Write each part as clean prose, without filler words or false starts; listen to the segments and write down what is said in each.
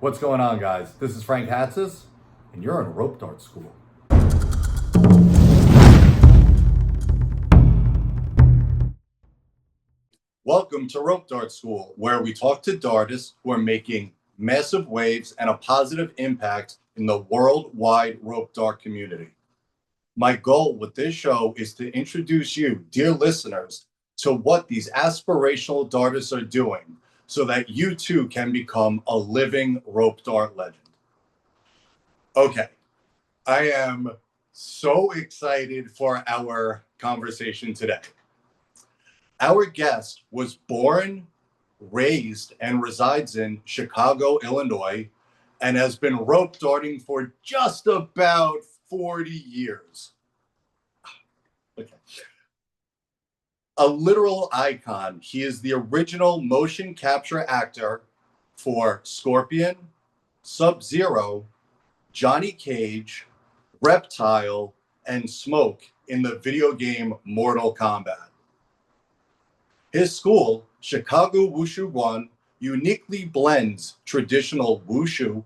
What's going on, guys? This is Frank Hatzis, and you're in Rope Dart School. Welcome to Rope Dart School, where we talk to dartists who are making massive waves and a positive impact in the worldwide rope dart community. My goal with this show is to introduce you, dear listeners, to what these aspirational dartists are doing so that you too can become a living rope dart legend. Okay, I am so excited for our conversation today. Our guest was born, raised, and resides in Chicago, Illinois, and has been rope darting for just about 40 years. Okay. A literal icon, he is the original motion capture actor for Scorpion, Sub-Zero, Johnny Cage, Reptile, and Smoke in the video game Mortal Kombat. His school, Chicago Wushu One, uniquely blends traditional wushu,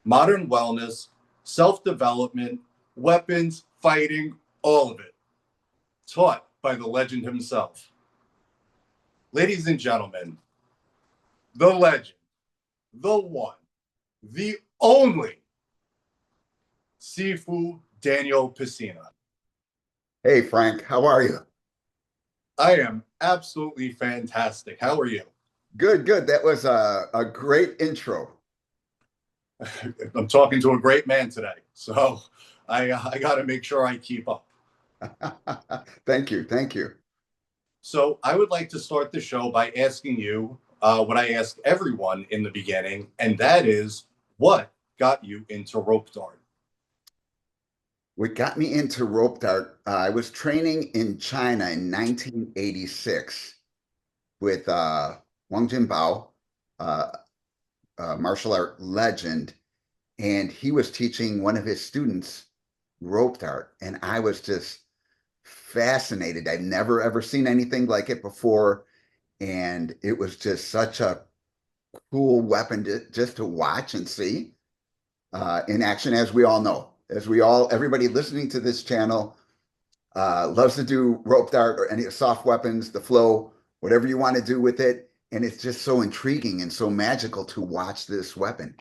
modern wellness, self-development, weapons, fighting, all of it. Taught by the legend himself. Ladies and gentlemen, the legend, the one, the only Sifu Daniel Pesina. Hey, Frank, how are you? I am absolutely fantastic. How are you? Good, good. That was a great intro. I'm talking to a great man today, so I got to make sure I keep up. Thank you, thank you. So I would like to start the show by asking you what I ask everyone in the beginning, and that is, what got you into rope dart? What got me into rope dart, I was training in China in 1986 with Wang Jinbao, uh, martial art legend, and he was teaching one of his students rope dart, and I was just fascinated. I'd never ever seen anything like it before, and it was just such a cool weapon just to watch and see in action, as we all know. Everybody listening to this channel loves to do rope dart or any soft weapons, the flow, whatever you want to do with it. And it's just so intriguing and so magical to watch this weapon.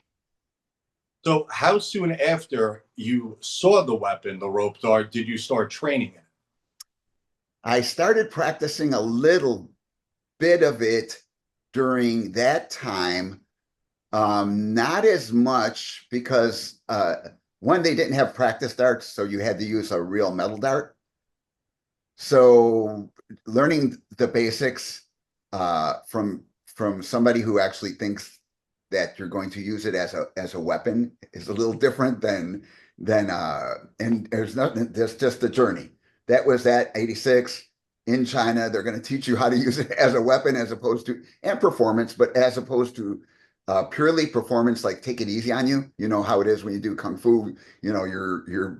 So how soon after you saw the weapon, the rope dart, did you start training it? I started practicing a little bit of it during that time. Not as much because one, they didn't have practice darts, so you had to use a real metal dart. So learning the basics from somebody who actually thinks that you're going to use it as a weapon is a little different than and there's nothing. There's just the journey. That was at 86 in China. They're going to teach you how to use it as a weapon as opposed to and performance, but as opposed to purely performance, like take it easy on you. You know how it is when you do kung fu. You know you're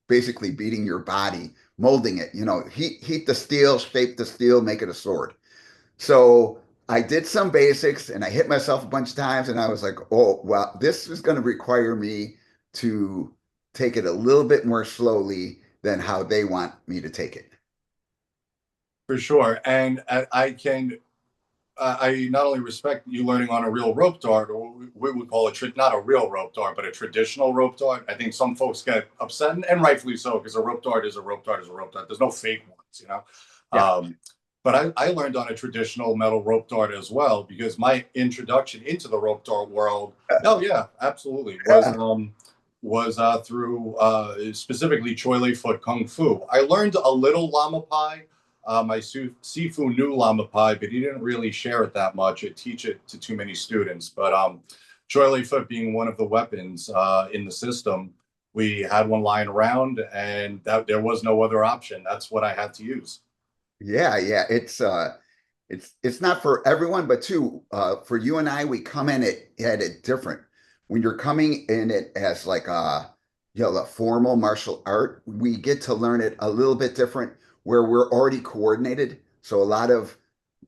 basically beating your body, molding it. You know, heat the steel, shape the steel, make it a sword. So I did some basics, and I hit myself a bunch of times, and I was like, oh well, this is going to require me to take it a little bit more slowly than how they want me to take it. For sure. And I can, I not only respect you learning on a real rope dart, or we would call it not a real rope dart, but a traditional rope dart. I think some folks get upset, and rightfully so, because a rope dart is a rope dart is a rope dart. There's no fake ones, you know? Yeah. But I learned on a traditional metal rope dart as well, because my introduction into the rope dart world, oh yeah, absolutely, was through specifically Choi Lei Foot Kung Fu. I learned a little Lama Pai. My Sifu knew Lama Pai, but he didn't really share it that much or teach it to too many students. But Choi Lei Foot being one of the weapons in the system, we had one lying around, and that there was no other option. That's what I had to use. Yeah, yeah. It's not for everyone, but too for you and I, we come in at it different. When you're coming in it as like a formal martial art, we get to learn it a little bit different where we're already coordinated. So a lot of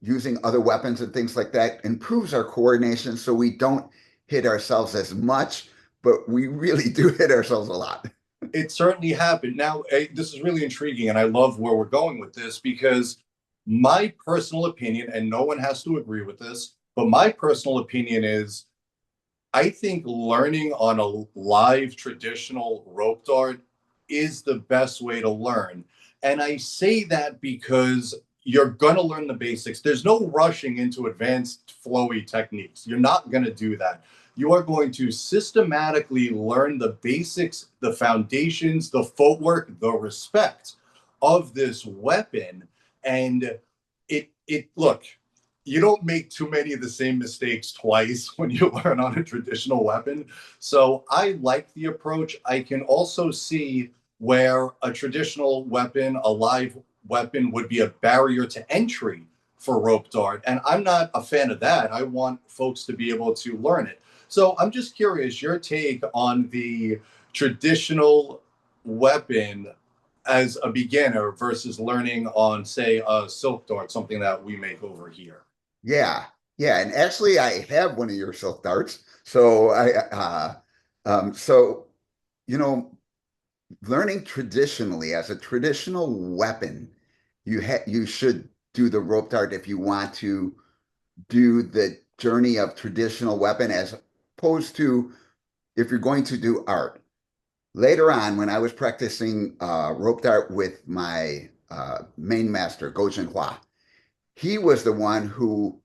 using other weapons and things like that improves our coordination so we don't hit ourselves as much, but we really do hit ourselves a lot. It certainly happened. Now, this is really intriguing, and I love where we're going with this because my personal opinion, and no one has to agree with this, but my personal opinion is I think learning on a live traditional rope dart is the best way to learn. And I say that because you're going to learn the basics. There's no rushing into advanced flowy techniques. You're not going to do that. You are going to systematically learn the basics, the foundations, the footwork, the respect of this weapon. And look, you don't make too many of the same mistakes twice when you learn on a traditional weapon. So I like the approach. I can also see where a traditional weapon, a live weapon, would be a barrier to entry for rope dart. And I'm not a fan of that. I want folks to be able to learn it. So I'm just curious your take on the traditional weapon as a beginner versus learning on, say, a silk dart, something that we make over here. Yeah, yeah, and actually, I have one of your silk darts. So so you know, learning traditionally as a traditional weapon, you should do the rope dart if you want to do the journey of traditional weapon as opposed to if you're going to do art. Later on, when I was practicing rope dart with my main master, Go Hua, he was the one who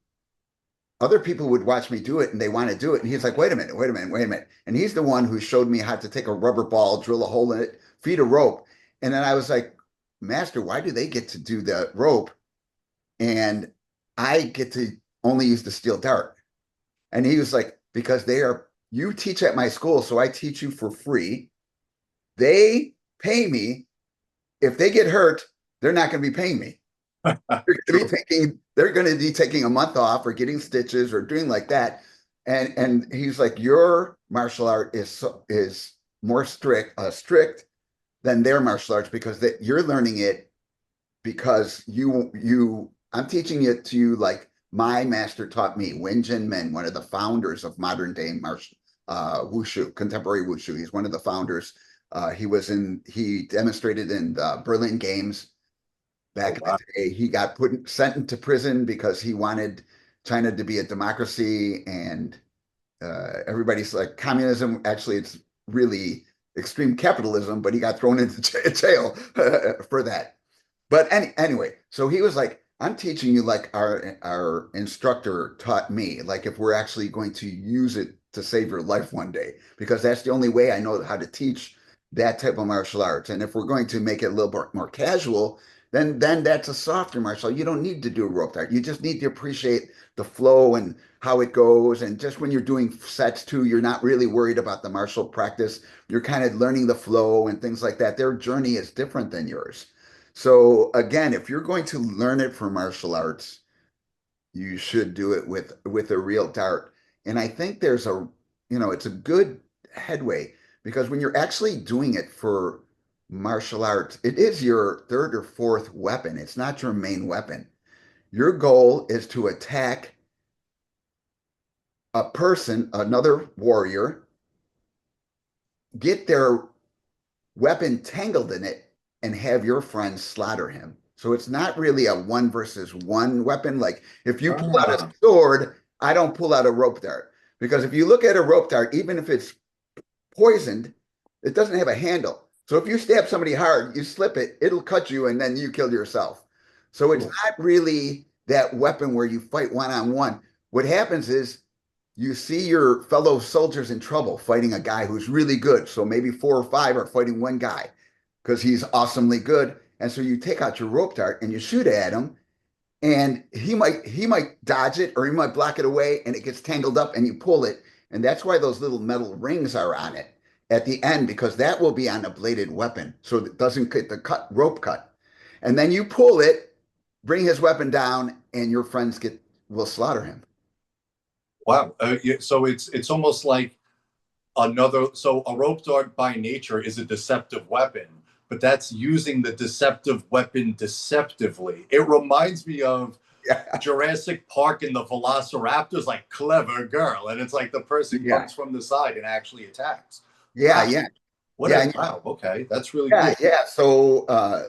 other people would watch me do it and they want to do it. And he's like, wait a minute, wait a minute, wait a minute. And he's the one who showed me how to take a rubber ball, drill a hole in it, feed a rope. And then I was like, Master, why do they get to do the rope and I get to only use the steel dart? And he was like, because you teach at my school, so I teach you for free. They pay me. If they get hurt, they're not going to be paying me. They're going to be taking a month off or getting stitches or doing like that. And he's like, your martial art is more strict than their martial arts because that you're learning it because I'm teaching it to you like my master taught me, Wen Jin Men, one of the founders of modern day martial wushu, contemporary wushu. He's one of the founders. He demonstrated in the Berlin Games Oh, back in the wow. day. He got sent into prison because he wanted China to be a democracy, and everybody's like communism. Actually, it's really extreme capitalism, but he got thrown into jail for that. But anyway, so he was like, I'm teaching you like our instructor taught me, like if we're actually going to use it to save your life one day, because that's the only way I know how to teach that type of martial arts. And if we're going to make it a little bit more casual, then that's a softer martial. You don't need to do a rope dart. You just need to appreciate the flow and how it goes. And just when you're doing sets too, you're not really worried about the martial practice. You're kind of learning the flow and things like that. Their journey is different than yours. So again, if you're going to learn it for martial arts, you should do it with a real dart. And I think it's a good headway because when you're actually doing it for martial arts, it is your third or fourth weapon. It's not your main weapon. Your goal is to attack a person, another warrior, get their weapon tangled in it and have your friends slaughter him. So it's not really a one versus one weapon. Like if you pull out a Ah, sword, I don't pull out a rope dart. Because if you look at a rope dart, even if it's poisoned, it doesn't have a handle. So if you stab somebody hard, you slip it, it'll cut you and then you kill yourself. So it's cool. not really that weapon where you fight one on one. What happens is you see your fellow soldiers in trouble fighting a guy who's really good. So maybe four or five are fighting one guy because he's awesomely good. And so you take out your rope dart and you shoot at him, and he might dodge it or he might block it away, and it gets tangled up, and you pull it. And that's why those little metal rings are on it at the end because that will be on a bladed weapon, so it doesn't get the rope cut. And then you pull it, bring his weapon down, and your friends will slaughter him. Wow. Yeah, so it's almost like so a rope dart by nature is a deceptive weapon, but that's using the deceptive weapon deceptively. It reminds me of Yeah. Jurassic Park and the Velociraptors, like clever girl, and it's like the person Yeah. comes from the side and actually attacks. Yeah. Wow, Yeah. what Yeah. a wow. Okay, that's really Yeah, cool. yeah.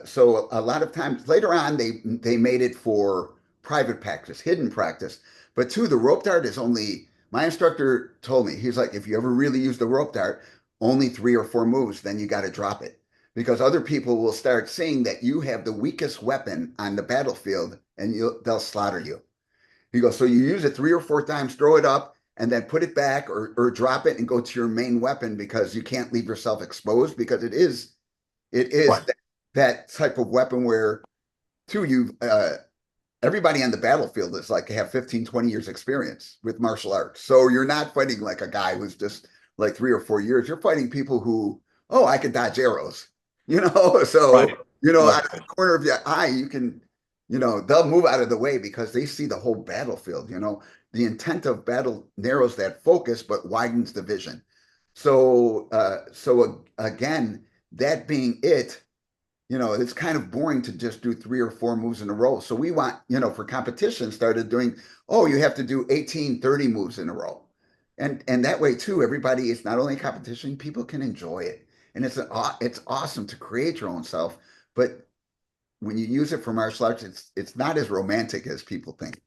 So a lot of times later on, they made it for private practice, hidden practice. But two, the rope dart is only. My instructor told me he's like, if you ever really use the rope dart, only 3 or 4 moves, then you got to drop it because other people will start seeing that you have the weakest weapon on the battlefield, and they'll slaughter you. He goes, so you use it 3 or 4 times, throw it up, and then put it back or drop it and go to your main weapon because you can't leave yourself exposed because it is Right. that type of weapon where too you everybody on the battlefield is like have 15, 20 years experience with martial arts. So you're not fighting like a guy who's just like 3 or 4 years. You're fighting people who, oh, I can dodge arrows, Right. so Right. out of the corner of your eye, you can, they'll move out of the way because they see the whole battlefield. The intent of battle narrows that focus but widens the vision. So again, that being it, it's kind of boring to just do 3 or 4 moves in a row. So we want, for competition, started doing, oh, you have to do 18, 30 moves in a row. And that way too, everybody, it's not only a competition, people can enjoy it. And it's awesome to create your own self. But when you use it for martial arts, it's not as romantic as people think.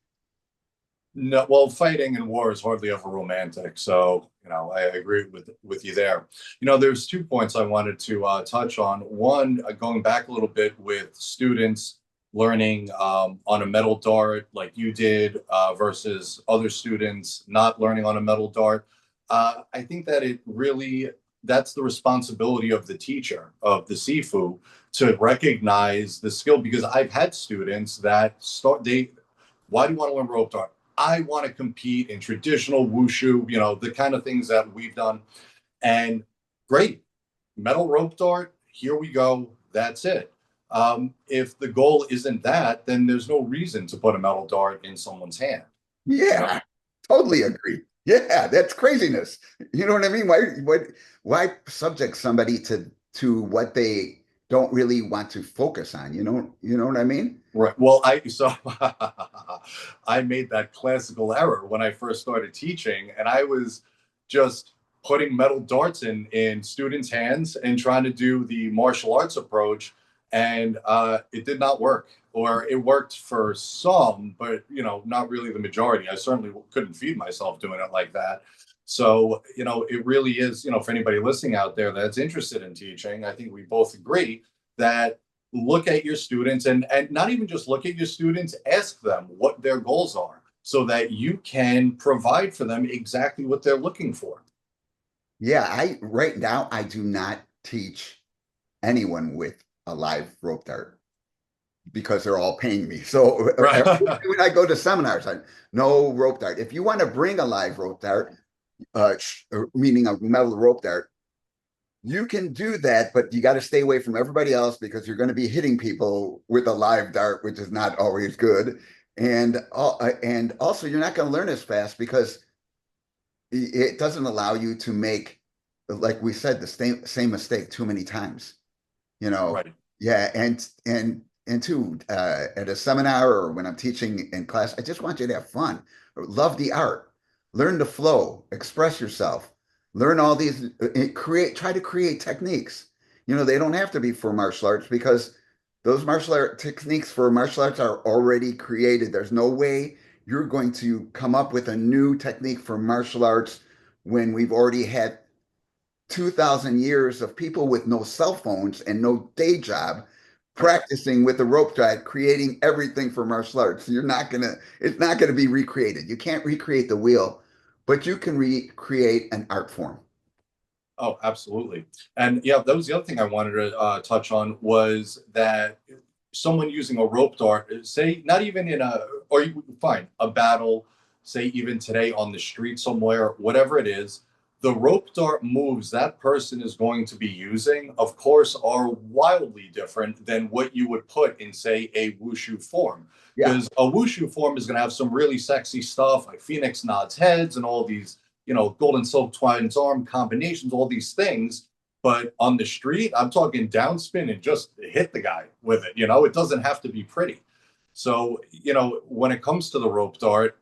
No, well, fighting and war is hardly ever romantic. So, I agree with you there. There's 2 points I wanted to touch on. One, going back a little bit with students learning on a metal dart like you did versus other students not learning on a metal dart. I think that that's the responsibility of the teacher, of the Sifu, to recognize the skill because I've had students that why do you want to learn rope dart? I want to compete in traditional wushu, the kind of things that we've done. And great, metal rope dart, here we go. That's it. If the goal isn't that, then there's no reason to put a metal dart in someone's hand. You know, Yeah, totally agree. Yeah, that's craziness. You know what I mean? Why subject somebody to what they don't really want to focus on? You know what I mean? right. Well, I made that classical error when I first started teaching, and I was just putting metal darts in students' hands and trying to do the martial arts approach, and it did not work. Or it worked for some, but not really the majority. I certainly couldn't feed myself doing it like that. So, it really is, for anybody listening out there that's interested in teaching, I think we both agree that look at your students and not even just look at your students, ask them what their goals are so that you can provide for them exactly what they're looking for. Yeah, I right now I do not teach anyone with a live rope dart because they're all paying me. So Right. when I go to seminars, no rope dart. If you want to bring a live rope dart, meaning a metal rope dart, you can do that, but you got to stay away from everybody else because you're going to be hitting people with a live dart, which is not always good. And also you're not going to learn as fast because it doesn't allow you to make, like we said, the same mistake too many times. You know, Right. yeah, and two, at a seminar or when I'm teaching in class, I just want you to have fun, love the art, learn the flow, express yourself, learn all these, try to create techniques. They don't have to be for martial arts because those martial art techniques for martial arts are already created. There's no way you're going to come up with a new technique for martial arts when we've already had 2,000 years of people with no cell phones and no day job Right. practicing with the rope drive, creating everything for martial arts. It's not gonna be recreated. You can't recreate the wheel, but you can recreate an art form. Oh, absolutely. And yeah, that was the other thing I wanted to touch on was that someone using a rope dart, say, not even or you fine, a battle, say, even today on the street somewhere, whatever it is, the rope dart moves that person is going to be using, of course, are wildly different than what you would put in, say, a wushu form. Yeah, Because a wushu form is going to have some really sexy stuff like Phoenix nods heads and all these golden silk twine's arm combinations, all these things. But on the street, I'm talking downspin and just hit the guy with it. It doesn't have to be pretty. So, when it comes to the rope dart,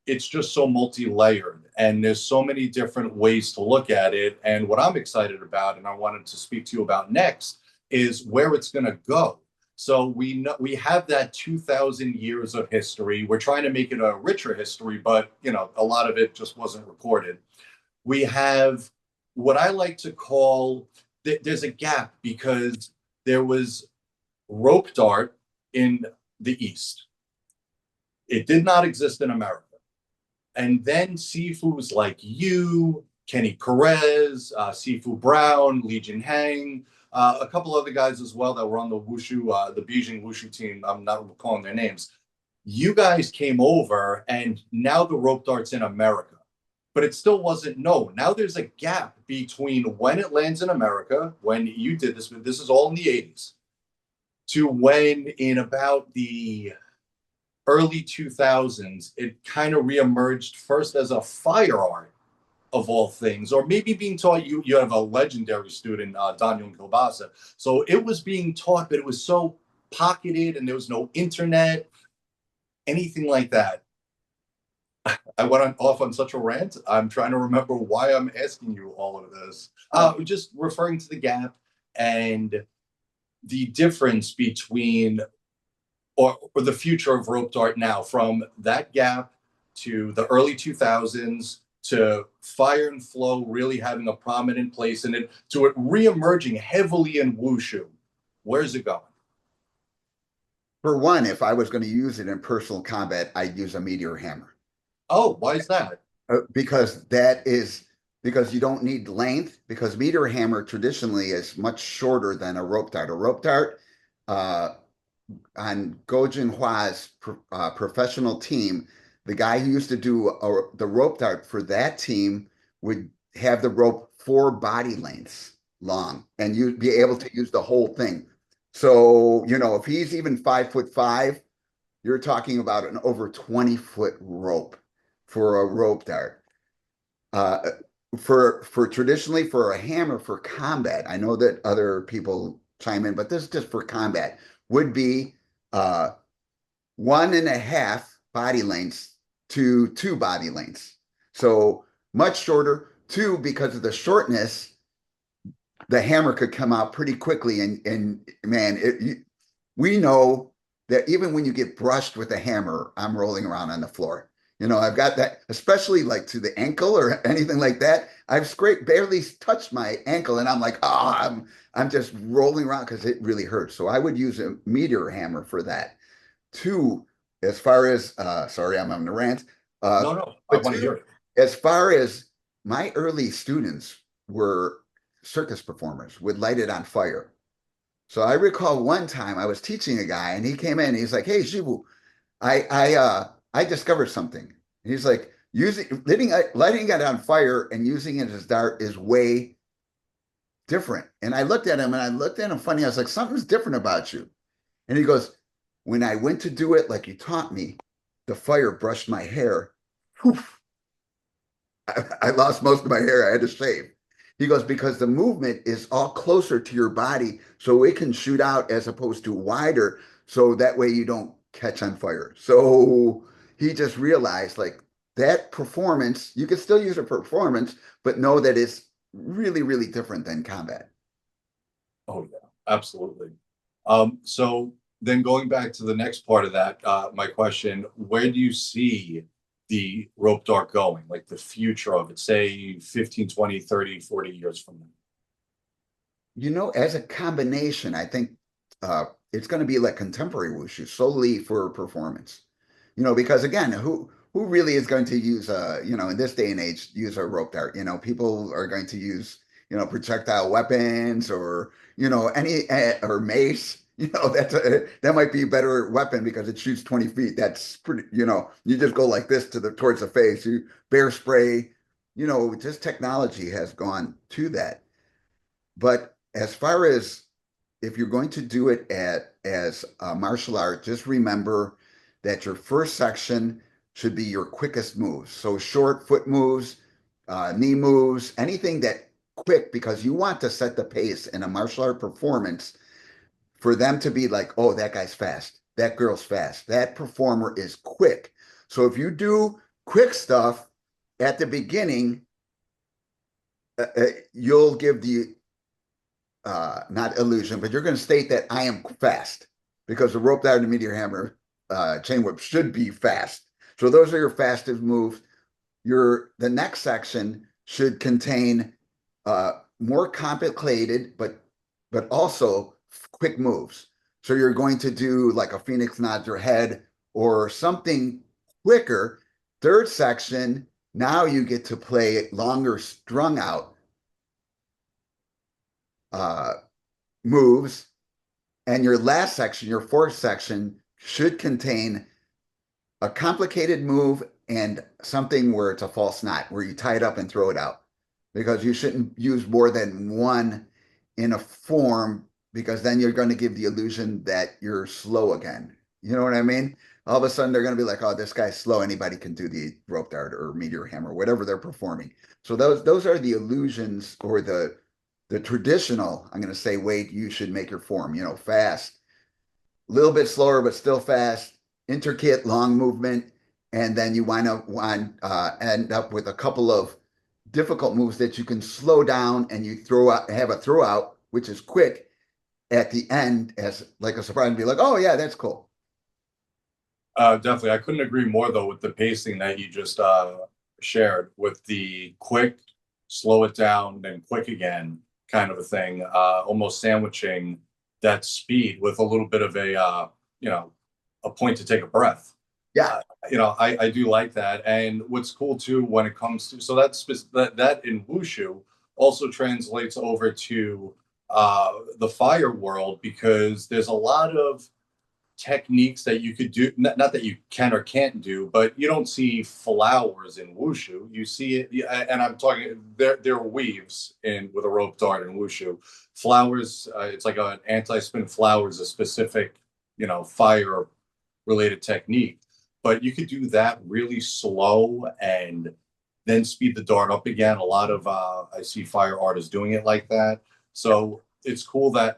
it's just so multi-layered and there's so many different ways to look at it. And what I'm excited about, and I wanted to speak to you about next, is where it's going to go. So we have that 2,000 years of history. We're trying to make it a richer history, but a lot of it just wasn't recorded. We have what I like to call there's a gap because there was rope dart in the East. It did not exist in America. And then Sifus like you, Kenny Perez, Sifu Brown, Li Hang, a couple other guys as well that were on the Wushu, the Beijing Wushu team. I'm not recalling their names. You guys came over, and now the rope dart's in America, but it still wasn't known. Now there's a gap between when it lands in America, when you did this, but this is all in the 80s, to when in about the early 2000s, it kind of reemerged first as a fire art of all things, or maybe being taught. You have a legendary student, Daniel Pesina. So it was being taught, but it was so pocketed and there was no internet, anything like that. I went off on such a rant. I'm trying to remember why I'm asking you all of this. Just referring to the gap and the difference between or the future of rope dart now, from that gap to the early 2000s to fire and flow really having a prominent place in it to it reemerging heavily in wushu. Where's it going? For one, if I was going to use it in personal combat, I'd use a meteor hammer. Oh, why is that? Because you don't need length, because meteor hammer traditionally is much shorter than a rope dart. A rope dart uh, on Go Jinhua's professional team, the guy who used to do the rope dart for that team would have the rope 4 body lengths long, and you'd be able to use the whole thing. So, if he's even 5'5", you're talking about an over 20-foot rope for a rope dart. Uh, for traditionally for a hammer for combat, I know that other people chime in, but this is just for combat, would be 1.5 body lengths to 2 body lengths. So much shorter. Two, because of the shortness, the hammer could come out pretty quickly. And man, we know that even when you get brushed with a hammer, I'm rolling around on the floor. I've got that, especially like to the ankle or anything like that. I've barely touched my ankle, and I'm like, I'm just rolling around because it really hurts. So I would use a meteor hammer for that. Two, as far as sorry, I'm on the rant. No, I But want to hear two, it. as far as my early students were circus performers, would light it on fire. So I recall one time I was teaching a guy, and he came in. He's like, "Hey, Shibu, I discovered something." He's like, lighting it on fire and using it as dart is way different. And I looked at him, and I looked at him funny. I was like, "Something's different about you." And he goes, "When I went to do it like you taught me, the fire brushed my hair. Poof, I lost most of my hair. I had to shave." He goes, "Because the movement is all closer to your body, so it can shoot out as opposed to wider, so that way you don't catch on fire." So he just realized like that performance, you can still use a performance, but know that it's really, really different than combat. Oh yeah, absolutely. So then going back to the next part of that, my question, where do you see the rope dart going? Like the future of it, say 15, 20, 30, 40 years from now? As a combination, I think it's going to be like contemporary wushu solely for performance. Because again, who really is going to use in this day and age, use a rope dart? People are going to use projectile weapons, or any or mace. That might be a better weapon because it shoots 20 feet. That's pretty. You just go like this towards the face. You bear spray. Just technology has gone to that. But as far as if you're going to do it as a martial art, just remember that your first section should be your quickest moves. So short foot moves, knee moves, anything that quick, because you want to set the pace in a martial art performance for them to be like, "Oh, that guy's fast." that girl's fast. That performer is quick. So if you do quick stuff at the beginning, you'll give the not illusion, but you're going to state that I am fast because the rope dart and the meteor hammer chain whip should be fast. So those are your fastest moves. The next section should contain more complicated, but also quick moves. So you're going to do like a phoenix nod your head or something quicker. Third section, now you get to play longer strung out uh, moves. And your last section, your fourth section, should contain a complicated move and something where it's a false knot, where you tie it up and throw it out. Because you shouldn't use more than one in a form, because then you're going to give the illusion that you're slow again. You know what I mean? All of a sudden, they're going to be like, "Oh, this guy's slow. Anybody can do the rope dart or meteor hammer, whatever they're performing." So those are the illusions, or the traditional, I'm going to say, way you should make your form. Fast, a little bit slower, but still fast, intricate, long movement, and then you end up with a couple of difficult moves that you can slow down and you throw out, have a throw out, which is quick at the end as like a surprise and be like, oh yeah, that's cool. Definitely. I couldn't agree more though with the pacing that you just shared with the quick, slow it down, then quick again kind of a thing, almost sandwiching that speed with a little bit of a point to take a breath. Yeah. I do like that. And what's cool too when it comes to, so that in Wushu also translates over to the fire world, because there's a lot of techniques that you could do, not that you can or can't do, but you don't see flowers in Wushu. You see it, and I'm talking, there are weaves in with a rope dart in Wushu. Flowers, it's like an anti-spin flower is a specific, fire related technique, but you could do that really slow and then speed the dart up again. A lot of I see fire artists doing it like that. So it's cool that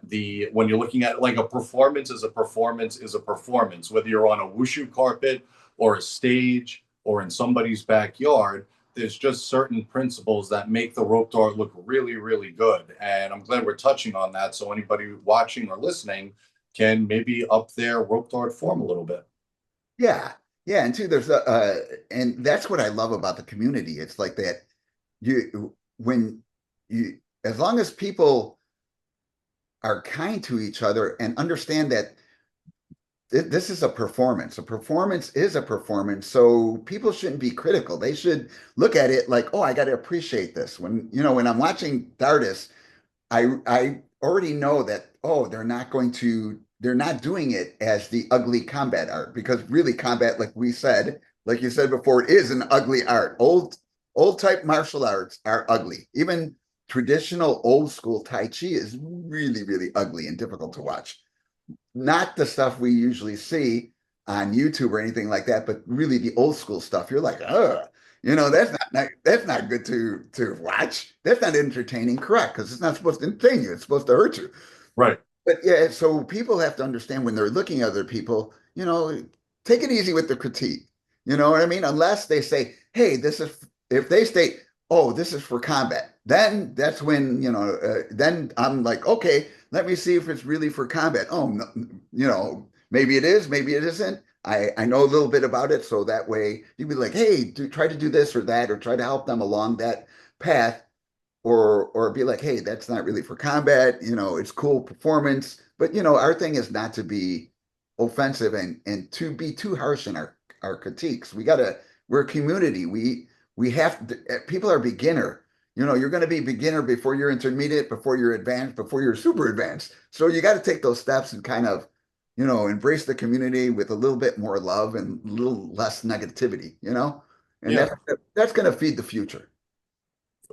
when you're looking at like a performance is a performance is a performance, whether you're on a wushu carpet or a stage or in somebody's backyard. There's just certain principles that make the rope dart look really, really good. And I'm glad we're touching on that, so anybody watching or listening can maybe up their rope dart form a little bit. Yeah. Yeah. And two, and that's what I love about the community. It's like that when as long as people are kind to each other and understand that this is a performance. A performance is a performance. So people shouldn't be critical. They should look at it like, oh, I got to appreciate this. When I'm watching dartists, I already know that, oh, they're not doing it as the ugly combat art, because really combat, like you said before, it is an ugly art. Old type martial arts are ugly. Even traditional old school Tai Chi is really, really ugly and difficult to watch. Not the stuff we usually see on YouTube or anything like that, but really the old school stuff. You're like, that's not good to watch. That's not entertaining, correct? Because it's not supposed to entertain you. It's supposed to hurt you. Right. But yeah, so people have to understand when they're looking at other people, take it easy with the critique. You know what I mean? Unless they say, hey, if they state, oh, this is for combat, then that's when, then I'm like, okay, let me see if it's really for combat. Oh, no, maybe it is, maybe it isn't. I know a little bit about it. So that way you'd be like, hey, try to do this or that, or try to help them along that path, or be like, hey, that's not really for combat, it's cool performance. But our thing is not to be offensive and to be too harsh in our critiques. We're a community. We have to, people are beginner. You're going to be beginner before you're intermediate, before you're advanced, before you're super advanced. So you got to take those steps and kind of, embrace the community with a little bit more love and a little less negativity, and Yeah. that's going to feed the future.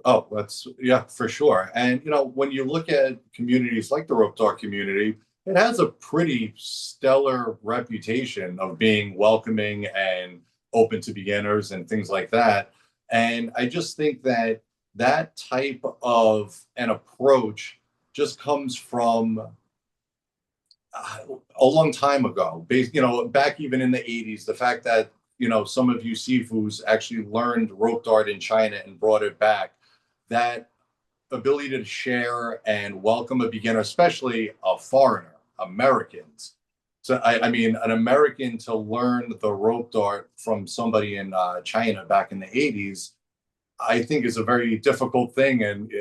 Oh, that's, yeah, for sure. And when you look at communities like the rope dart community, it has a pretty stellar reputation of being welcoming and open to beginners and things like that. And I just think that that type of an approach just comes a long time ago, back even in the 80s, the fact that, some of you Sifus actually learned rope dart in China and brought it back, that ability to share and welcome a beginner, especially a foreigner, Americans. So, I mean, an American to learn the rope dart from somebody in China back in the 80s, I think is a very difficult thing. And,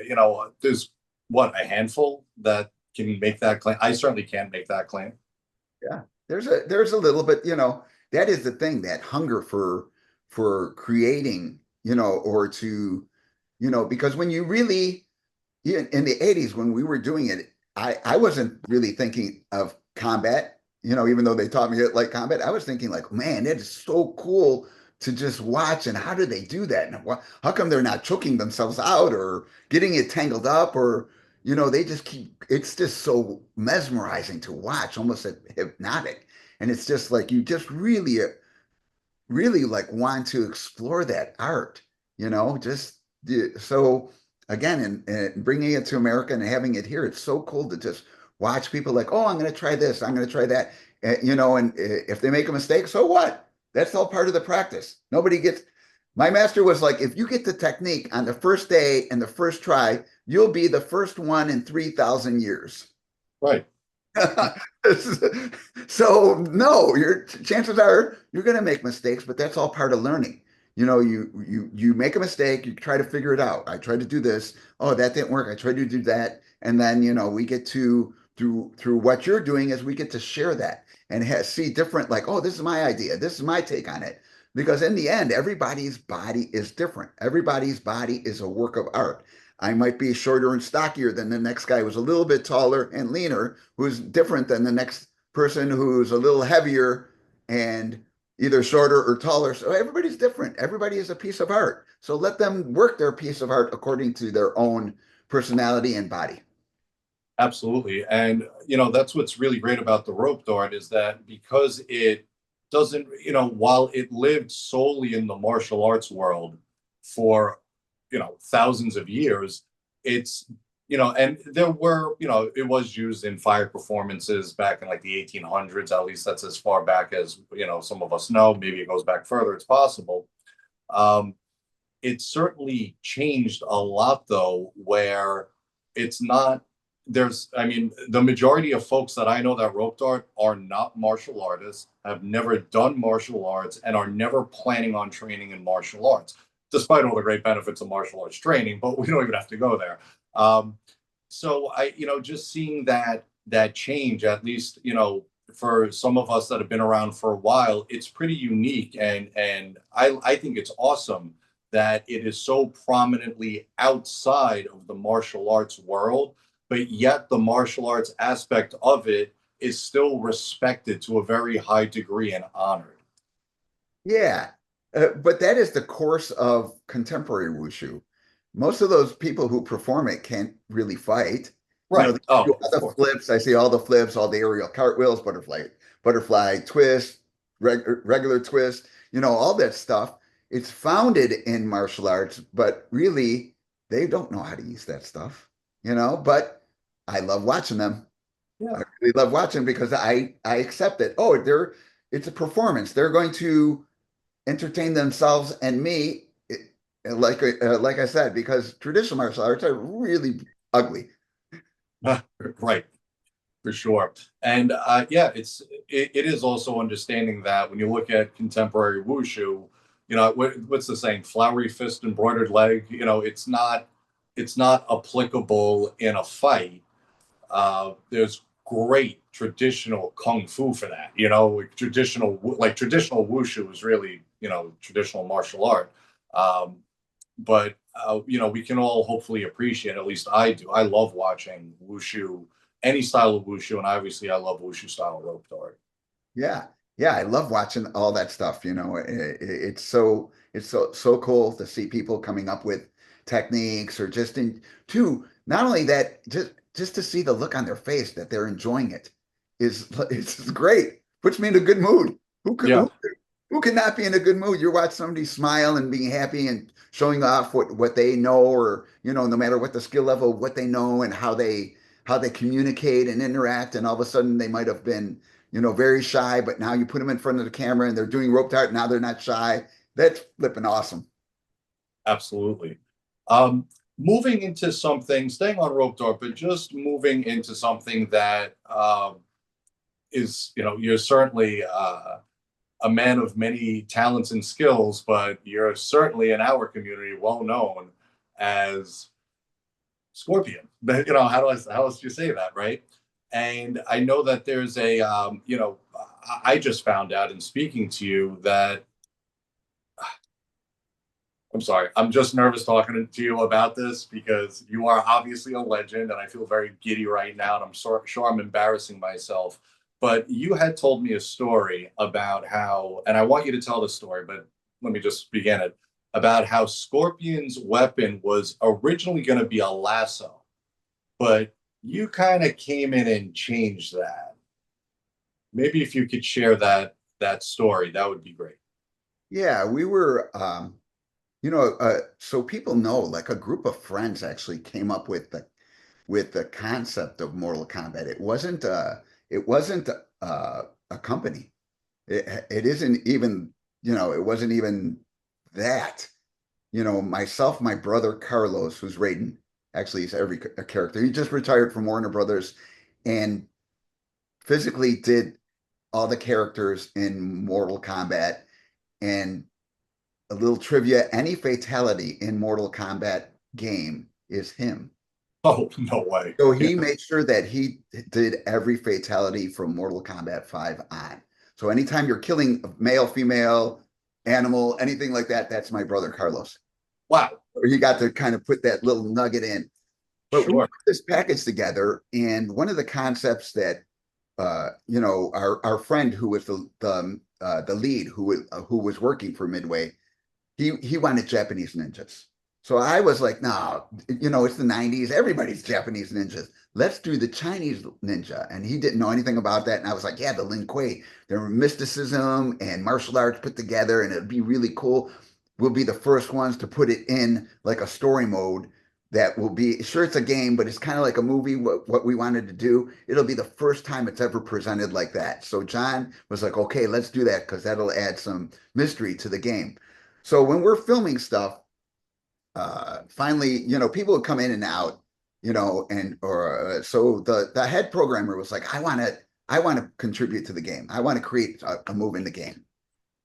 there's what, a handful that can make that claim. I certainly can't make that claim. Yeah, there's a little bit, that is the thing, that hunger for creating, or to, because when you really, in the 80s when we were doing it, I wasn't really thinking of combat, even though they taught me it like combat. I was thinking like, man, that is so cool to just watch. And how do they do that? And how come they're not choking themselves out or getting it tangled up, or they just keep, it's just so mesmerizing to watch, almost hypnotic. And it's just like you just really like want to explore that art, just so again, and bringing it to America and having it here, it's so cool to just watch people like, oh, I'm going to try this, I'm going to try that, and if they make a mistake, so what? That's all part of the practice. Nobody gets, my master was like, if you get the technique on the first day and the first try, you'll be the first one in 3,000 years. Right. So no, your chances are you're going to make mistakes, but that's all part of learning. You make a mistake, you try to figure it out. I tried to do this. Oh, that didn't work. I tried to do that, and then we get to through what you're doing is we get to share that and see different, like, oh, this is my idea. This is my take on it. Because in the end, everybody's body is different. Everybody's body is a work of art. I might be shorter and stockier than the next guy who's a little bit taller and leaner, who's different than the next person who's a little heavier and either shorter or taller. So everybody's different. Everybody is a piece of art. So let them work their piece of art according to their own personality and body. Absolutely. And, that's what's really great about the rope dart is that because it doesn't, while it lived solely in the martial arts world for, thousands of years, it's, and there were, it was used in fire performances back in like the 1800s. At least that's as far back as, some of us know. Maybe it goes back further. It's possible. Um, it certainly changed a lot, though, where it's not, I mean, the majority of folks that I know that rope dart are not martial artists, have never done martial arts, and are never planning on training in martial arts, despite all the great benefits of martial arts training, but we don't even have to go there. So just seeing that change, at least, for some of us that have been around for a while, it's pretty unique. And I think it's awesome that it is so prominently outside of the martial arts world, but yet the martial arts aspect of it is still respected to a very high degree and honored. Yeah, but that is the course of contemporary wushu. Most of those people who perform it can't really fight. Right. They do Oh, all of the course. flips. I see all the flips, all the aerial cartwheels, butterfly twist, regular twist. All that stuff. It's founded in martial arts, but really they don't know how to use that stuff. But I love watching them. I Yeah. really love watching because I accept it. Oh, it's a performance. They're going to entertain themselves and me, like I said, because traditional martial arts are really ugly. Right. For sure. And yeah, it is also understanding that when you look at contemporary wushu, what's the saying? Flowery fist, embroidered leg. It's not applicable in a fight. There's great traditional kung fu for that. Traditional wushu is really traditional martial art. Um, but we can all hopefully appreciate. At least I do. I love watching wushu, any style of wushu, and obviously I love wushu style rope dart. Yeah, yeah, I love watching all that stuff. It's so cool to see people coming up with techniques, or just in too. Not only that, just to see the look on their face that they're enjoying it is it's great. Puts me in a good mood. Who could Yeah, who cannot be in a good mood? You watch somebody smile and being happy and showing off what they know, or no matter what the skill level, what they know and how they communicate and interact, and all of a sudden they might have been, very shy, but now you put them in front of the camera and they're doing rope dart. Now they're not shy. That's flipping awesome. Absolutely. Moving into something, staying on rope dart, but just moving into something that is, you're certainly a man of many talents and skills, but you're certainly in our community well known as Scorpion. But how else do you say that, right? And I know that there's I just found out in speaking to you that I'm sorry. I'm just nervous talking to you about this because you are obviously a legend, and I feel very giddy right now, and I'm sure I'm embarrassing myself. But you had told me a story about how, and I want you to tell the story, but let me just begin it about how Scorpion's weapon was originally going to be a lasso, but you kind of came in and changed that. Maybe if you could share that story, that would be great. Yeah, we were, so people know, like a group of friends actually came up with the concept of Mortal Kombat. It wasn't a company. It isn't even, it wasn't even that. Myself, my brother Carlos, who's Raiden, actually he's every a character. He just retired from Warner Brothers and physically did all the characters in Mortal Kombat. And a little trivia, any fatality in Mortal Kombat game is him. Oh, no way. So Yeah. he made sure that he did every fatality from Mortal Kombat 5 on. So anytime you're killing a male, female, animal, anything like that, that's my brother Carlos. Wow. He got to kind of put that little nugget in. But we put Sure. this package together, and one of the concepts that our friend who was the lead who was working for Midway, he wanted Japanese ninjas. So I was like, no, it's the 90s. Everybody's Japanese ninjas. Let's do the Chinese ninja. And he didn't know anything about that. And I was like, yeah, the Lin Kuei. There were mysticism and martial arts put together, and it'd be really cool. We'll be the first ones to put it in like a story mode that will be, sure, it's a game, but it's kind of like a movie, what we wanted to do. It'll be the first time it's ever presented like that. So John was like, okay, let's do that because that'll add some mystery to the game. So when we're filming stuff, finally, people would come in and out, and or so the head programmer was like, I want to contribute to the game. I want to create a move in the game.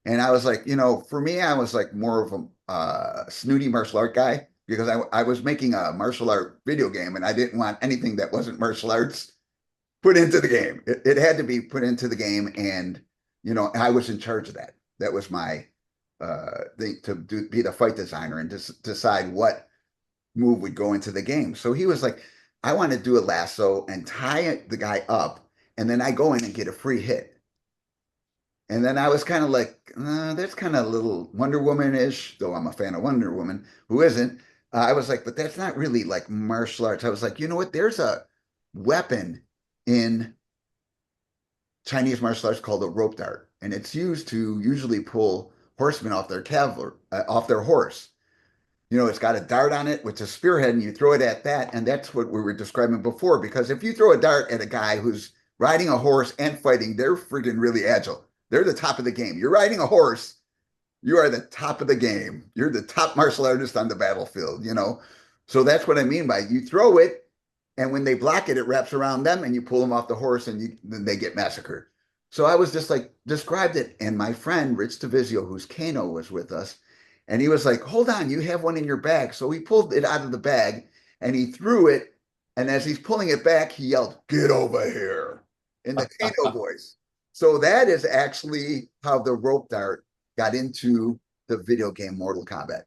And I was like, for me, I was like more of a snooty martial art guy because I was making a martial art video game and I didn't want anything that wasn't martial arts put into the game. It had to be put into the game, and I was in charge of that. That was my thing to be the fight designer and just decide what move would go into the game. So he was like, I want to do a lasso and tie the guy up, and then I go in and get a free hit. And then I was kind of like, that's kind of a little Wonder Woman-ish, though I'm a fan of Wonder Woman, who isn't. I was like, but that's not really like martial arts. I was like, you know what? There's a weapon in Chinese martial arts called a rope dart, and it's used to usually pull horsemen off their cavalry, off their horse. It's got a dart on it with a spearhead, and you throw it at that, and that's what we were describing before. Because if you throw a dart at a guy who's riding a horse and fighting, they're freaking really agile. They're the top of the game. You're riding a horse, you are the top of the game. You're the top martial artist on the battlefield. So that's what I mean by you throw it, and when they block it, it wraps around them, and you pull them off the horse, and then they get massacred. So I was just like described it, and my friend Rich Davizio, who's Kano, was with us, and he was like, "Hold on, you have one in your bag." So he pulled it out of the bag and he threw it, and as he's pulling it back, he yelled, "Get over here!" in the Kano voice. So that is actually how the rope dart got into the video game Mortal Kombat.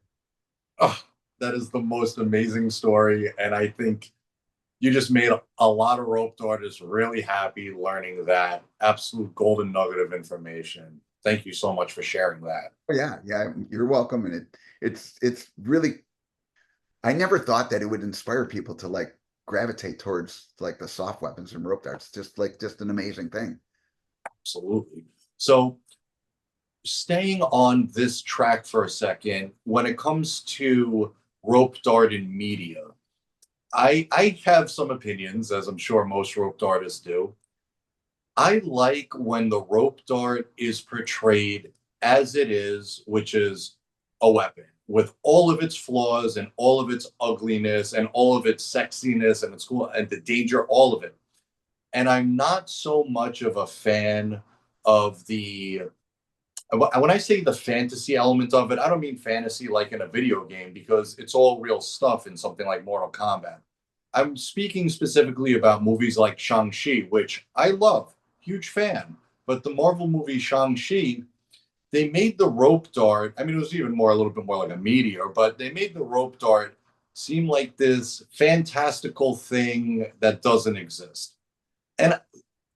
Oh, that is the most amazing story. And I think you just made a lot of rope artists really happy learning that absolute golden nugget of information. Thank you so much for sharing that. Oh, yeah, yeah, you're welcome. And it's really, I never thought that it would inspire people to like gravitate towards like the soft weapons and rope darts. Just an amazing thing. Absolutely. So, staying on this track for a second, when it comes to rope dart in media, I have some opinions, as I'm sure most rope artists do. I like when the rope dart is portrayed as it is, which is a weapon with all of its flaws and all of its ugliness and all of its sexiness and its cool and the danger, all of it. And I'm not so much of a fan of the when I say the fantasy element of it, I don't mean fantasy like in a video game because it's all real stuff in something like Mortal Kombat. I'm speaking specifically about movies like Shang-Chi, which I love, huge fan. But the Marvel movie Shang-Chi, they made the rope dart. I mean, it was even more, a little bit more like a meteor, but they made the rope dart seem like this fantastical thing that doesn't exist. And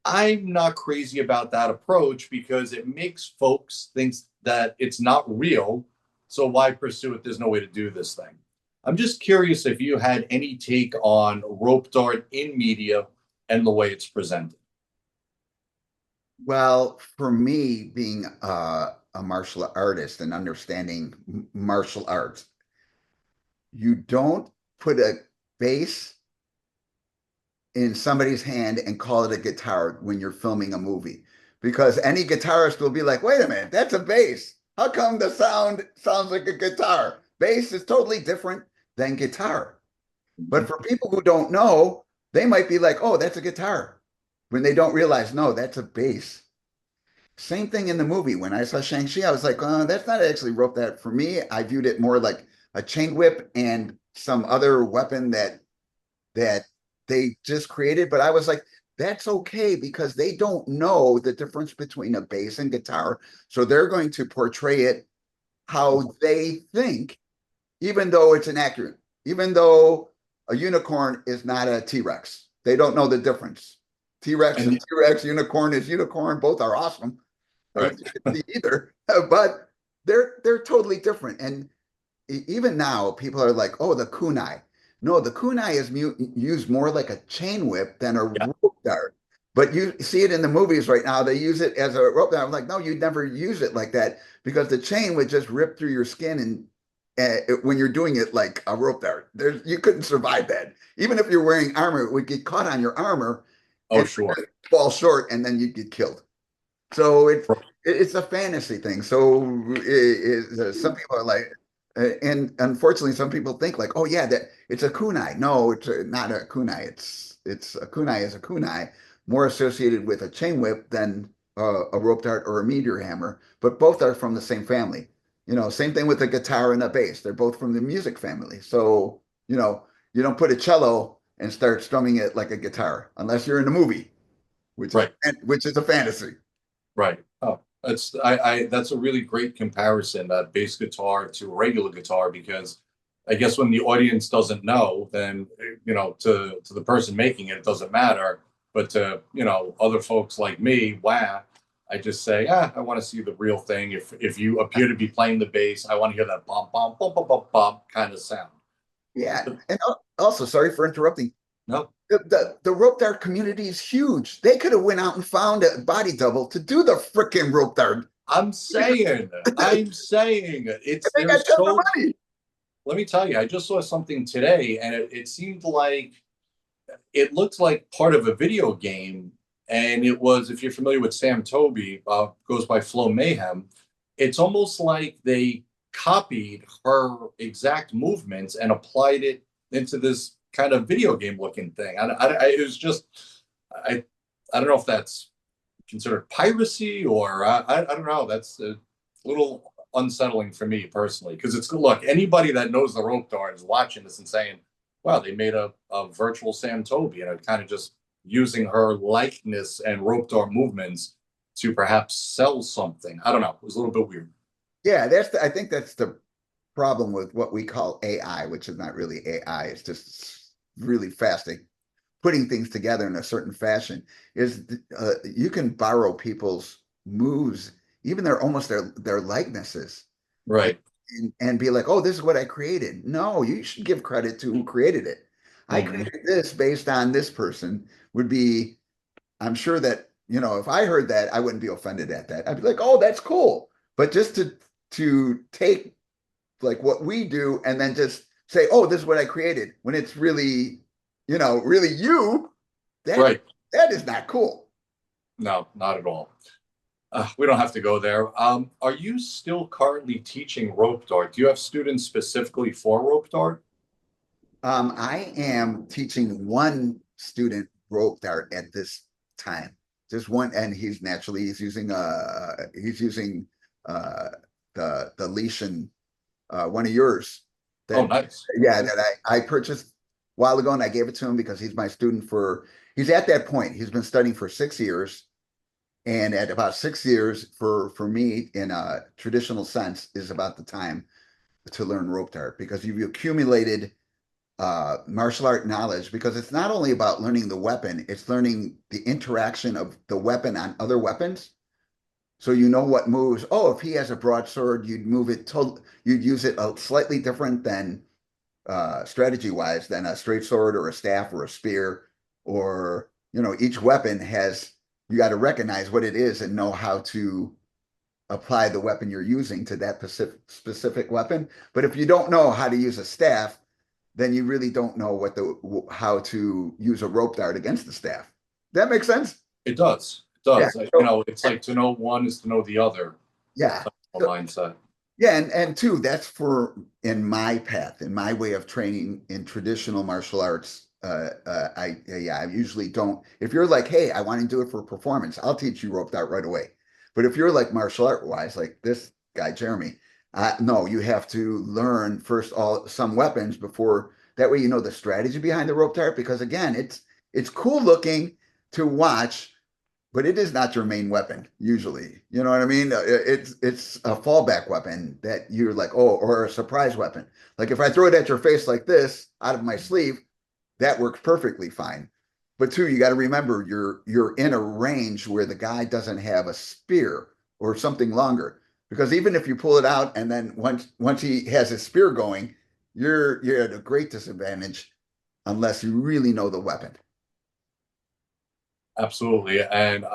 I'm not crazy about that approach because it makes folks think that it's not real. So why pursue it? There's no way to do this thing. I'm just curious if you had any take on rope dart in media and the way it's presented. Well, for me, being a martial artist and understanding martial arts, you don't put a bass in somebody's hand and call it a guitar when you're filming a movie. Because any guitarist will be like, wait a minute, that's a bass. How come the sound sounds like a guitar? Bass is totally different than guitar. But for people who don't know, they might be like, oh, that's a guitar. When they don't realize, no, that's a bass. Same thing in the movie. When I saw Shang-Chi, I was like, that's not actually rope that for me. I viewed it more like a chain whip and some other weapon that they just created. But I was like, that's okay because they don't know the difference between a bass and guitar. So they're going to portray it how they think, even though it's inaccurate, even though a unicorn is not a T-Rex. They don't know the difference. T-Rex and And T-Rex, unicorn is unicorn. Both are awesome. I don't right, think it's either, but they're totally different. And even now, people are like, "Oh, the kunai." No, the kunai is used more like a chain whip than a yeah, rope dart. But you see it in the movies right now. They use it as a rope dart. I'm like, no, you'd never use it like that because the chain would just rip through your skin, and when you're doing it like a rope dart, you couldn't survive that. Even if you're wearing armor, it would get caught on your armor oh and sure, fall short, and then you'd get killed. So it's a fantasy thing. So some people are like, and unfortunately, some people think like, oh yeah, that it's a kunai. No, it's not a kunai. It's a kunai is a kunai, more associated with a chain whip than a rope dart or a meteor hammer. But both are from the same family. Same thing with the guitar and the bass. They're both from the music family. So you don't put a cello and start strumming it like a guitar unless you're in a movie, which is right. which is a fantasy. Right. Oh, that's a really great comparison, that bass guitar to a regular guitar, because I guess when the audience doesn't know, then to the person making it, it doesn't matter. But to other folks like me, wow, I just say, I want to see the real thing. If you appear to be playing the bass, I want to hear that bum bum bum bum bum bum kind of sound. Yeah, But and also, sorry for interrupting. no, The rope dart community is huge. They could have went out and found a body double to do the freaking rope dart. I'm saying it's They got there's tons of so money. let me tell you, I just saw something today, and it seemed like it looked like part of a video game. And it was, if you're familiar with Sam Toby, goes by Flow Mayhem. It's almost like they copied her exact movements and applied it into this kind of video game looking thing. It was just, I, I don't know if that's considered piracy or I don't know. That's a little unsettling for me personally because it's look, anybody that knows the rope dart is watching this and saying, wow, they made a virtual Sam Toby and kind of just using her likeness and rope dart movements to perhaps sell something. I don't know. It was a little bit weird. Yeah, I think that's the problem with what we call AI, which is not really AI. It's just really fast at putting things together in a certain fashion. Is you can borrow people's moves, even their likenesses, and, Right. and be like, oh, this is what I created. No, you should give credit to who created it. I Mm-hmm. created this based on this person would be, I'm sure that, if I heard that, I wouldn't be offended at that. I'd be like, oh, that's cool. But just to take like what we do and then just say, oh, this is what I created when it's really really you, that Right. that is not cool. No, not at all. We don't have to go there. Are you still currently teaching rope dart? Do you have students specifically for rope dart? I am teaching one student rope dart at this time. Just one, and he's using uh the leash and one of yours Oh, that nice. yeah Okay. that I purchased a while ago, and I gave it to him because he's my student he's at that point. He's been studying for 6 years, and at about 6 years for me in a traditional sense is about the time to learn rope dart because you've accumulated martial art knowledge, because it's not only about learning the weapon, it's learning the interaction of the weapon on other weapons. So you know what moves. Oh, if he has a broadsword, you'd use it slightly different than strategy wise than a straight sword or a staff or a spear, or each weapon has, you got to recognize what it is and know how to apply the weapon you're using to that specific weapon. But if you don't know how to use a staff, then you really don't know how to use a rope dart against the staff. That makes sense? It does. It Yeah. does. It's like to know one is to know the other Yeah. type of So, mindset. yeah, and two, that's for in my path, in my way of training in traditional martial arts. I usually don't. If you're like, hey, I want to do it for performance, I'll teach you rope dart right away. But if you're like martial art wise, like this guy Jeremy, no, you have to learn first all some weapons before. That way, you know the strategy behind the rope dart. Because again, it's cool looking to watch, but it is not your main weapon usually. You know what I mean? It's a fallback weapon that you're like, oh, or a surprise weapon. Like if I throw it at your face like this out of my sleeve, that works perfectly fine. But two, you got to remember you're in a range where the guy doesn't have a spear or something longer. Because even if you pull it out and then once he has his spear going, you're at a great disadvantage unless you really know the weapon. Absolutely. And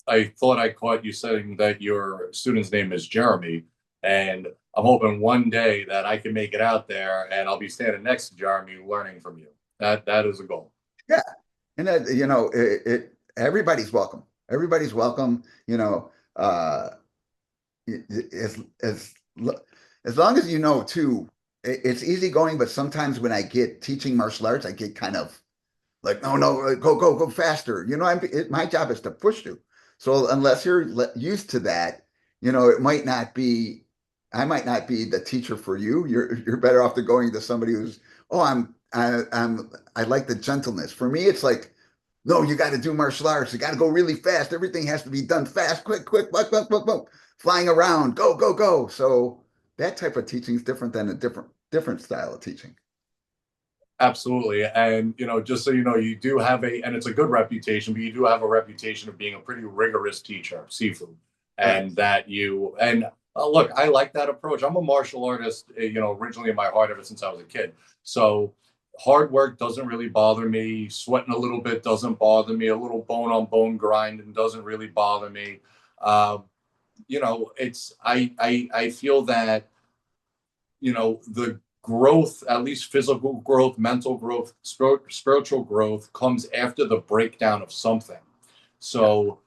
I thought I caught you saying that your student's name is Jeremy. And I'm hoping one day that I can make it out there and I'll be standing next to Jeremy learning from you. That is a goal. Yeah. And that, everybody's welcome. Everybody's welcome. As as as long as you know too, it's easy going. But sometimes when I get teaching martial arts, I get kind of like, no, no, go faster. My job is to push you. So unless you're used to that, it might not be. I might not be the teacher for you. You're better off to going to somebody who's, oh, I like the gentleness. For me, it's like, no, you got to do martial arts. You got to go really fast. Everything has to be done fast, quick, quick, buck, buck, buck, buck, flying around, go, go, go. So that type of teaching is different than a different style of teaching. Absolutely. And, just so you know, you do have and it's a good reputation, but you do have a reputation of being a pretty rigorous teacher, seafood. Right. Look, I like that approach. I'm a martial artist, originally in my heart ever since I was a kid. So hard work doesn't really bother me. Sweating a little bit doesn't bother me. A little bone on bone grinding doesn't really bother me. Uh, I feel that the growth, at least physical growth, mental growth, spiritual growth, comes after the breakdown of something. Yeah. So,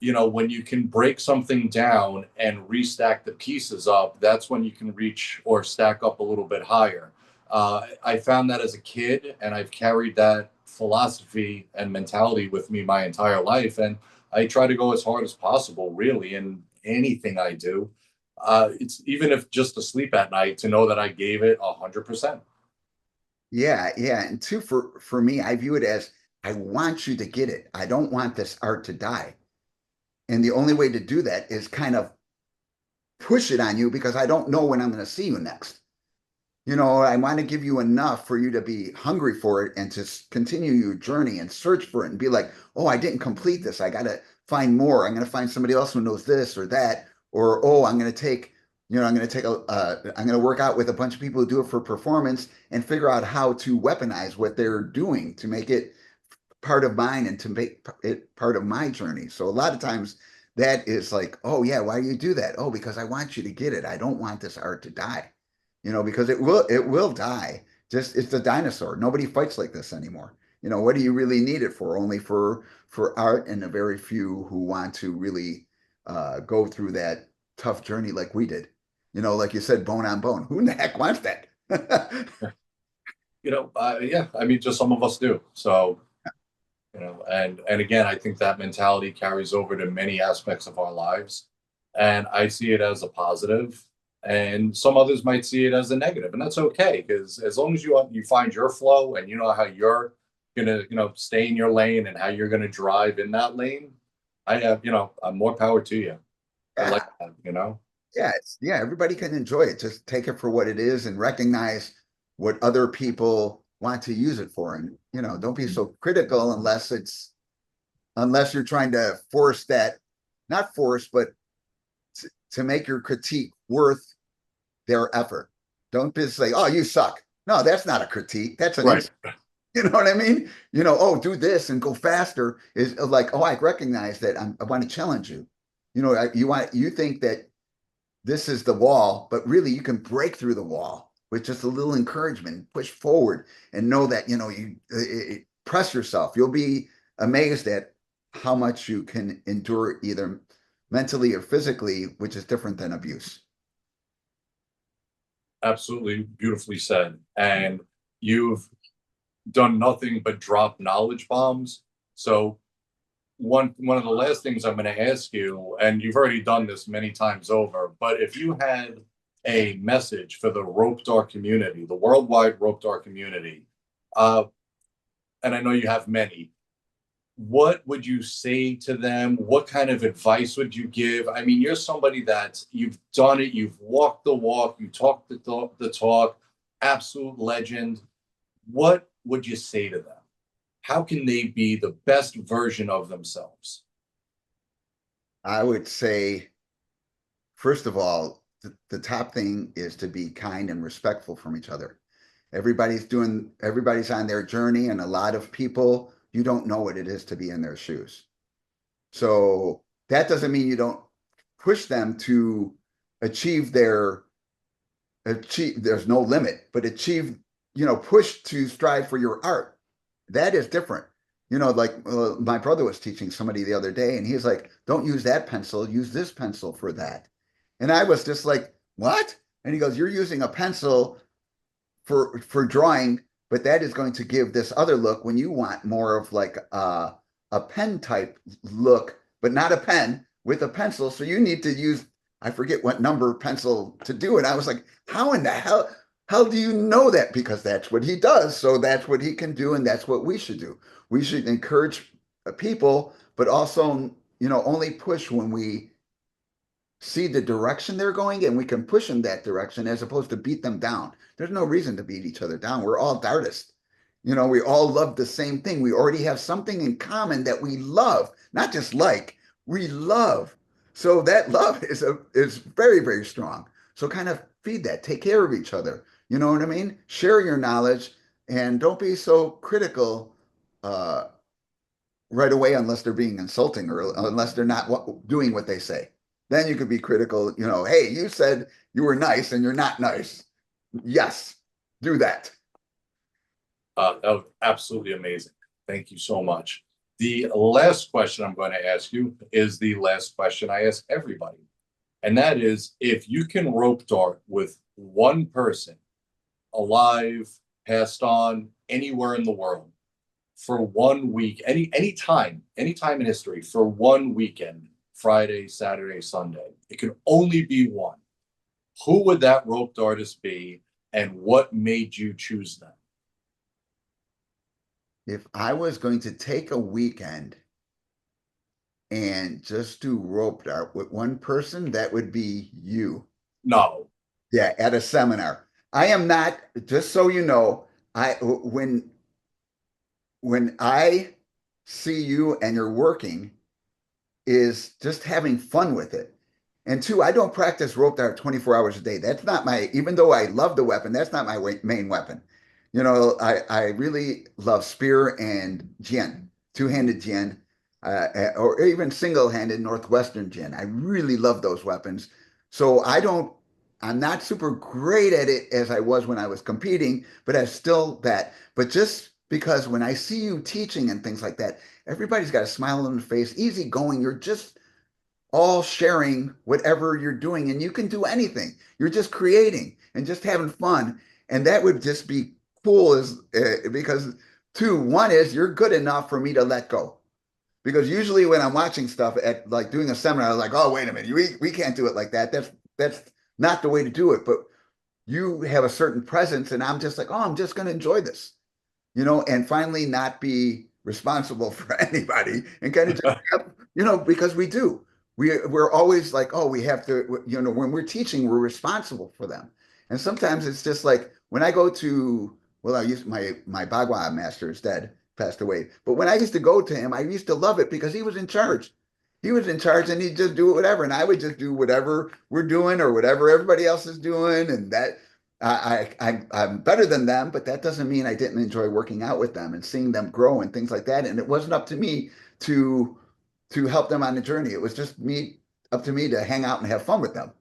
when you can break something down and restack the pieces up, that's when you can reach or stack up a little bit higher. I found that as a kid, and I've carried that philosophy and mentality with me my entire life. And I try to go as hard as possible, really, in anything I do. It's even if just to sleep at night to know that I gave it 100%. Yeah, yeah. And two, for me, I view it as I want you to get it. I don't want this art to die. And the only way to do that is kind of push it on you because I don't know when I'm going to see you next. I want to give you enough for you to be hungry for it and to continue your journey and search for it and be like, oh, I didn't complete this. I got to find more. I'm going to find somebody else who knows this or that. Or, oh, I'm going to work out with a bunch of people who do it for performance and figure out how to weaponize what they're doing to make it part of mine and to make it part of my journey. So a lot of times that is like, oh yeah, why do you do that? Oh, because I want you to get it. I don't want this art to die. Because it will die. Just it's a dinosaur. Nobody fights like this anymore. What do you really need it for? Only for art and a very few who want to really go through that tough journey like we did. Like you said, bone on bone. Who in the heck wants that? Yeah, I mean, just some of us do. So, and again, I think that mentality carries over to many aspects of our lives. And I see it as a positive, and some others might see it as a negative, and that's okay because as long as you find your flow and you know how you're gonna stay in your lane and how you're gonna drive in that lane, I have more power to you. I like Yeah, that. yeah, everybody can enjoy it. Just take it for what it is and recognize what other people want to use it for. And, don't be so critical unless you're trying to force that, not force, but to make your critique worth their effort. Don't just say, "Oh, you suck." No, that's not a critique. That's an Right. insult. You know what I mean? Oh, do this and go faster is like, oh, I recognize that I want to challenge you. You think that this is the wall, but really you can break through the wall with just a little encouragement, push forward and know that, press yourself. You'll be amazed at how much you can endure either mentally or physically, which is different than abuse. Absolutely beautifully said. And you've done nothing but drop knowledge bombs. So one of the last things I'm going to ask you, and you've already done this many times over, but if you had a message for the rope dart community, the worldwide rope dart community, uh, and I know you have many, what would you say to them? What kind of advice would you give? I mean, you're somebody that you've done it, you've walked the walk, you talked the talk, absolute legend. What would you say to them? How can they be the best version of themselves? I would say, first of all, the top thing is to be kind and respectful from each other. Everybody's on their journey, and a lot of people, you don't know what it is to be in their shoes. So that doesn't mean you don't push them to achieve there's no limit, but push to strive for your art. That is different. Like my brother was teaching somebody the other day, and he's like, don't use that pencil, use this pencil for that. And I was just like, what? And he goes, you're using a pencil for drawing, but that is going to give this other look when you want more of like a pen type look, but not a pen with a pencil. So you need to use, I forget what number pencil to do it. I was like, how in the hell do you know that? Because that's what he does. So that's what he can do, and that's what we should do. We should encourage people, but also, only push when we see the direction they're going and we can push them that direction as opposed to beat them down. There's no reason to beat each other down. We're all dartists. We all love the same thing. We already have something in common that we love, not just like, we love. So that love is very, very strong. So kind of feed that, take care of each other. You know what I mean? Share your knowledge and don't be so critical uh, right away unless they're being insulting or unless they're not doing what they say. Then you could be critical, hey, you said you were nice and you're not nice. Yes, do that. That was absolutely amazing. Thank you so much. The last question I'm going to ask you is the last question I ask everybody. And that is if you can rope dart with one person alive, passed on, anywhere in the world for 1 week, any time in history, for one weekend, Friday, Saturday, Sunday, it can only be one. Who would that rope artist be, and what made you choose them? If I was going to take a weekend and just do rope dart with one person, that would be you. No. Yeah, at a seminar. I am not, just so you know, when I see you and you're working, is just having fun with it. And two, I don't practice rope dart 24 hours a day. That's not even though I love the weapon, that's not my main weapon. I really love spear and jin, two-handed jin, or even single-handed Northwestern jin. I really love those weapons. So I'm not super great at it as I was when I was competing, but I still that. But just because when I see you teaching and things like that, everybody's got a smile on their face, easy going. You're just all sharing whatever you're doing, and you can do anything. You're just creating and just having fun. And that would just be cool as because two, one is you're good enough for me to let go. Because usually when I'm watching stuff at like doing a seminar, I'm like, oh, wait a minute, we can't do it like that. That's not the way to do it. But you have a certain presence, and I'm just like, oh, I'm just going to enjoy this, and finally not be responsible for anybody and kind of just, because we do. We're always like, oh, we have to, when we're teaching, we're responsible for them. And sometimes it's just like when I go to, well, I used my Bagua master is dead, passed away. But when I used to go to him, I used to love it because he was in charge. He was in charge and he'd just do whatever. And I would just do whatever we're doing or whatever everybody else is doing. And that I'm better than them, but that doesn't mean I didn't enjoy working out with them and seeing them grow and things like that. And it wasn't up to me to help them on the journey. It was just up to me to hang out and have fun with them.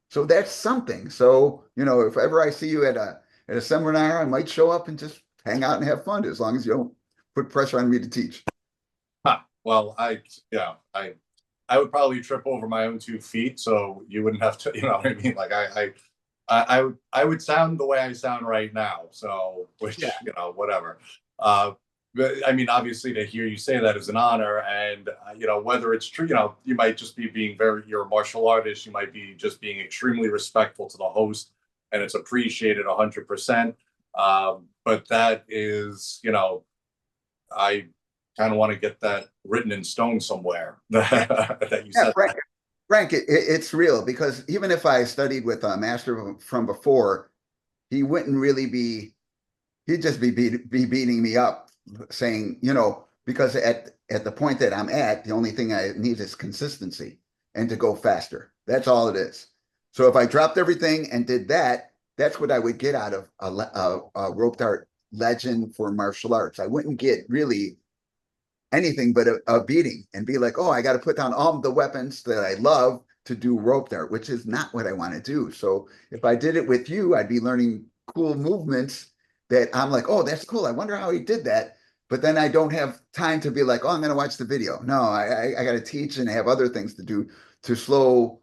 So that's something. So, if ever I see you at a seminar, I might show up and just hang out and have fun as long as you don't put pressure on me to teach. Well, yeah, I would probably trip over my own 2 feet, so you wouldn't have to, you know what I mean? Like I would sound the way I sound right now. So, which, Yeah. whatever. But I mean, obviously to hear you say that is an honor, and whether it's true, you might just be being you're a martial artist, you might be just being extremely respectful to the host, and it's appreciated 100%. But that is, I kind of want to get that written in stone somewhere that you Yeah, said Frank, that. Frank, it's real because even if I studied with a master from before, he wouldn't really he'd just be beating me up, saying, because at the point that I'm at, the only thing I need is consistency and to go faster. That's all it is. So if I dropped everything and did that, that's what I would get out of a rope dart legend for martial arts. I wouldn't get really anything but a beating and be like, oh, I got to put down all the weapons that I love to do rope dart, which is not what I want to do. So if I did it with you, I'd be learning cool movements that I'm like, oh, that's cool. I wonder how he did that. But then I don't have time to be like, oh, I'm going to watch the video. No, I got to teach and have other things to do to slow.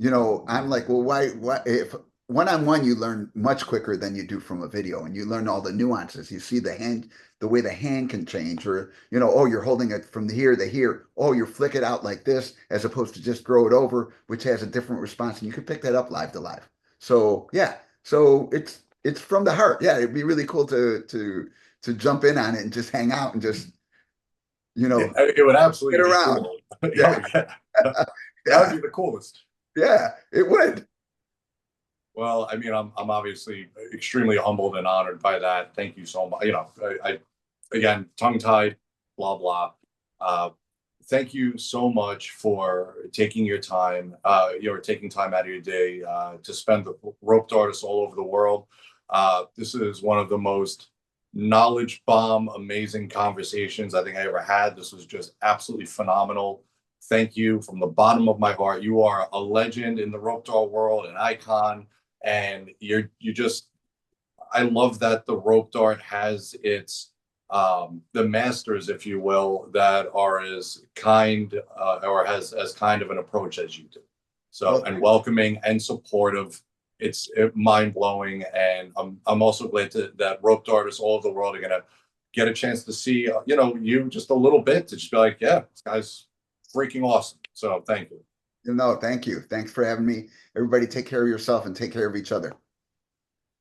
I'm like, well, why, if one-on-one, you learn much quicker than you do from a video, and you learn all the nuances. You see the way the hand can change, or, oh, you're holding it from here to here. Oh, you flick it out like this, as opposed to just throw it over, which has a different response. And you can pick that up live to live. So yeah, so it's from the heart. Yeah, it'd be really cool to jump in on it and just hang out and just, It would absolutely get be around. cool. Yeah. Yeah. That would Yeah. be the coolest. Yeah, it would. Well, I mean, I'm obviously extremely humbled and honored by that. Thank you so much. I again, tongue tied, blah blah. Uh, Thank you so much for taking your time. You're taking time out of your day to spend the rope artists all over the world. This is one of the most knowledge bomb, amazing conversations I think I ever had. This was just absolutely phenomenal. Thank you from the bottom of my heart. You are a legend in the rope dart world, an icon, and you just. I love that the rope dart has its the masters, if you will, that are as kind or has as kind of an approach as you do. So, Well, and welcoming and supportive. It's mind blowing, and I'm also glad that rope artists all over the world are gonna get a chance to see you just a little bit to just be like, yeah, this guy's freaking awesome. So thank you. no, thank you. Thanks for having me. Everybody take care of yourself and take care of each other.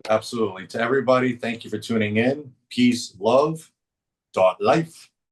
Absolutely. To everybody, thank you for tuning in. Peace, love, dot life.